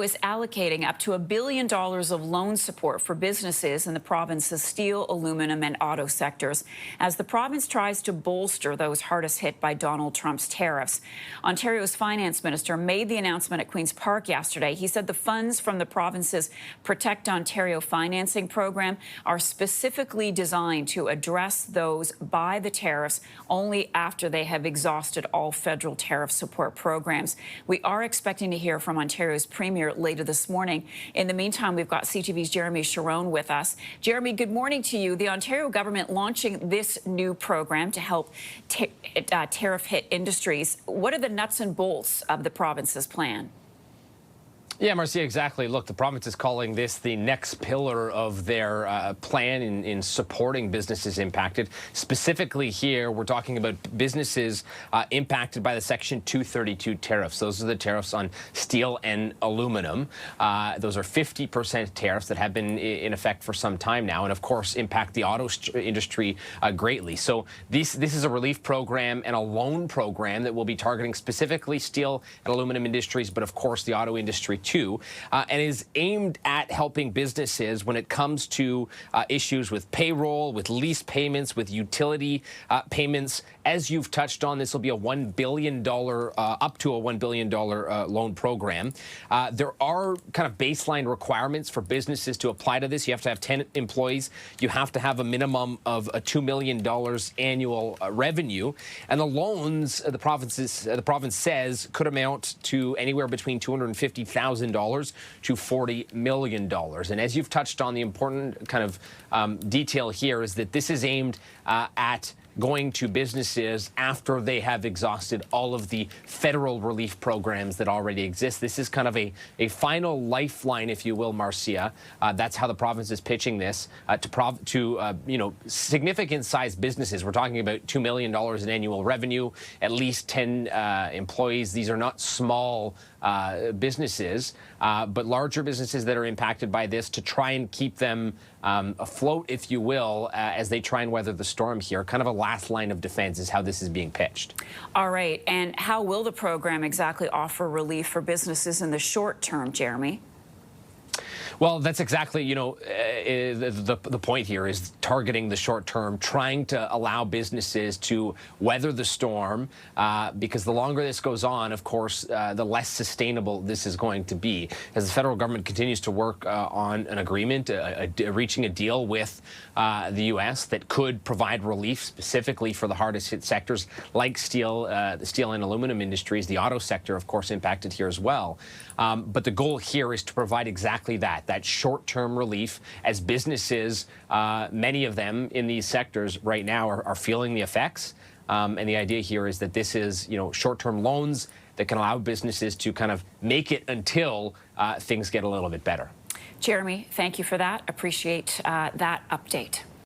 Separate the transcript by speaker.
Speaker 1: is allocating up to $1 billion of loan support for businesses in the province's steel, aluminum and auto sectors as the province tries to bolster those hardest hit by Donald Trump's tariffs. Ontario's finance minister made the announcement at Queen's Park yesterday. He said the funds from the province's Protect Ontario financing program are specifically designed to address those by the tariffs only after they have exhausted all federal tariff support programs. We are expecting to hear from Ontario's Premier later this morning. In the meantime, we've got CTV's Jeremie Charron with us. Jeremie, good morning to you. The Ontario government launching this new program to help tariff-hit industries. What are the nuts and bolts of the province's plan?
Speaker 2: Yeah, Marcia, exactly. Look, the province is calling this the next pillar of their plan in supporting businesses impacted. Specifically here, we're talking about businesses impacted by the Section 232 tariffs. Those are the tariffs on steel and aluminum. Those are 50% tariffs that have been in effect for some time now and, of course, impact the auto industry greatly. So this is a relief program and a loan program that will be targeting specifically steel and aluminum industries, but, of course, the auto industry too, and is aimed at helping businesses when it comes to issues with payroll, with lease payments, with utility payments. As you've touched on, this will be a $1 billion, up to a $1 billion loan program. There are kind of baseline requirements for businesses to apply to this. You have to have 10 employees. You have to have a minimum of $2 million annual revenue. And the loans, the province says, could amount to anywhere between $250,000 to $40 million. And as you've touched on, the important kind of detail here is that this is aimed at going to businesses after they have exhausted all of the federal relief programs that already exist. This is kind of a final lifeline, if you will, Marcia. That's how the province is pitching this to significant-sized businesses. We're talking about $2 million in annual revenue, at least 10 employees. These are not small businesses, but larger businesses that are impacted by this to try and keep them afloat, if you will, as they try and weather the storm here. Kind of a last line of defense is how this is being pitched.
Speaker 1: All right. And how will the program exactly offer relief for businesses in the short term, Jeremie?
Speaker 2: Well, that's exactly, the point here is targeting the short term, trying to allow businesses to weather the storm, because the longer this goes on, of course, the less sustainable this is going to be. As the federal government continues to work on an agreement, reaching a deal with the U.S. that could provide relief specifically for the hardest hit sectors like steel, the steel and aluminum industries, the auto sector, of course, impacted here as well. But the goal here is to provide exactly that short-term relief as businesses, many of them in these sectors right now are feeling the effects. And the idea here is that this is, short-term loans that can allow businesses to kind of make it until things get a little bit better.
Speaker 1: Jeremie, thank you for that. Appreciate that update.